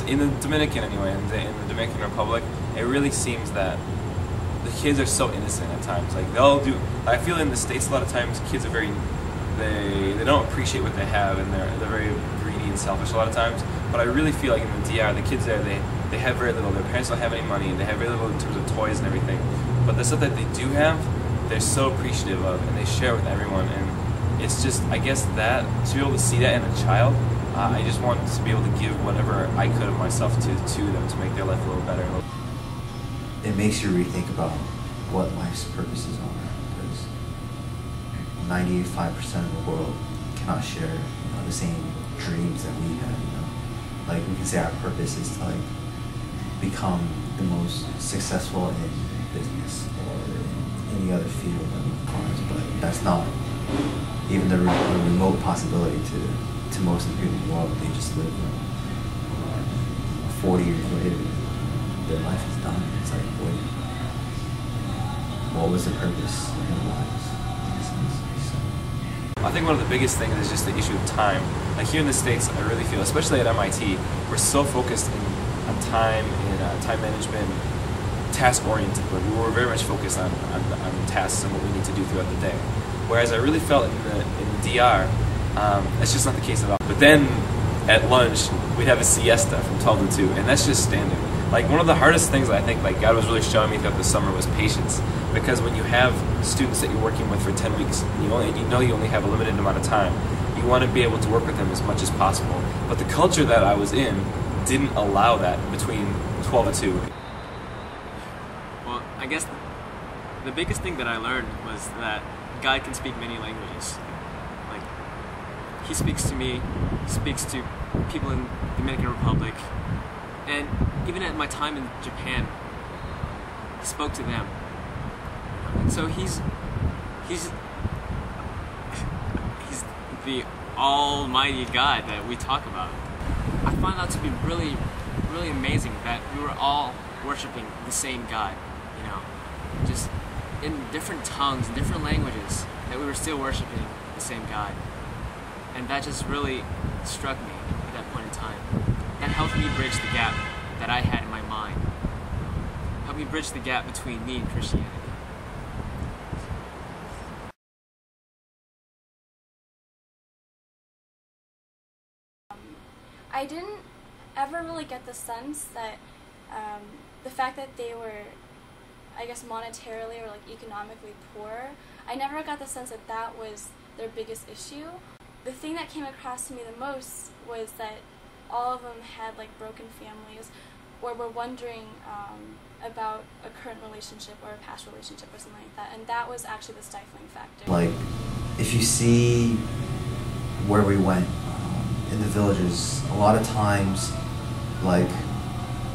in the Dominican anyway, in the Dominican Republic, it really seems that the kids are so innocent at times. Like I feel in the States a lot of times kids are they don't appreciate what they have, and they're very greedy and selfish a lot of times. But I really feel like in the DR, the kids there, they have very little. Their parents don't have any money, and they have very little in terms of toys and everything. But the stuff that they do have, they're so appreciative of, and they share with everyone. And it's just, I guess, that to be able to see that in a child, I just want to be able to give whatever I could of myself to them to make their life a little better. It makes you rethink about what life's purposes are, because 95% of the world cannot share, the same dreams that we have. Like, we can say our purpose is to become the most successful in business or in any other field that we can, but that's not even the remote possibility to most of the people in the world. They just live 40 years later, their life is done. It's like, wait, what was the purpose of their lives? I think one of the biggest things is just the issue of time. Like here in the States, I really feel, especially at MIT, we're so focused on time and time management, task-oriented. But we were very much focused on tasks and what we need to do throughout the day. Whereas I really felt in the DR, that's just not the case at all. But then at lunch, we'd have a siesta from 12 to 2, and that's just standard. Like, one of the hardest things I think God was really showing me throughout the summer was patience. Because when you have students that you're working with for 10 weeks, and you only have a limited amount of time, you want to be able to work with them as much as possible. But the culture that I was in didn't allow that between 12 to 2. Well, I guess the biggest thing that I learned was that God can speak many languages. Like, He speaks to me, He speaks to people in the Dominican Republic, and even at my time in Japan, He spoke to them. And so he's the almighty God that we talk about. I find that to be really, really amazing that we were all worshiping the same God, just in different tongues, in different languages, that we were still worshiping the same God. And that just really struck me at that point in time. That helped me bridge the gap that I had in my mind. Helped me bridge the gap between me and Christianity. I didn't ever really get the sense that the fact that they were, I guess, monetarily or economically poor, I never got the sense that that was their biggest issue. The thing that came across to me the most was that all of them had broken families, or were wondering about a current relationship or a past relationship or something like that, and that was actually the stifling factor. If you see where we went, in the villages, a lot of times,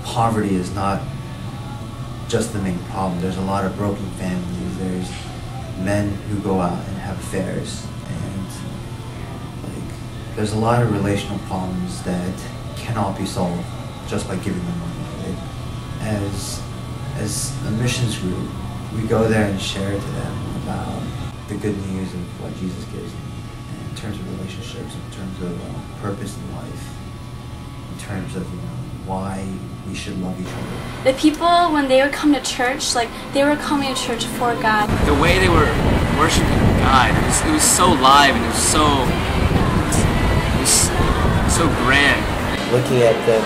poverty is not just the main problem. There's a lot of broken families. There's men who go out and have affairs, and there's a lot of relational problems that cannot be solved just by giving them money. As a missions group, we go there and share to them about the good news of what Jesus gives them. In terms of relationships, in terms of purpose in life, in terms of why we should love each other. The people, when they would come to church, they were coming to church for God. The way they were worshiping God, it was so live, and it was so grand. Looking at them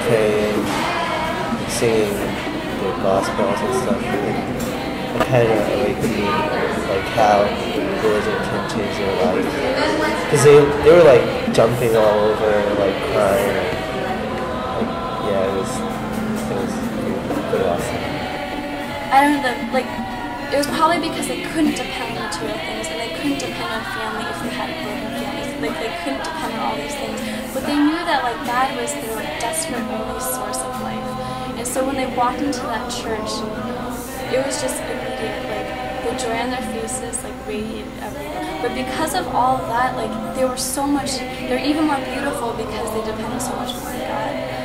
praying, singing their gospels and stuff, it kind of awakened me, how religion can change their life. Because they were jumping all over, crying. Yeah, it was pretty awesome. I don't know, it was probably because they couldn't depend on material things, and they couldn't depend on family if they had broken families. They couldn't depend on all these things. But they knew that God was their desperate only source of life. And so when they walked into that church, it was just immediate, the joy on their faces radiated everywhere. But because of all of that, they were even more beautiful because they depended so much more on God.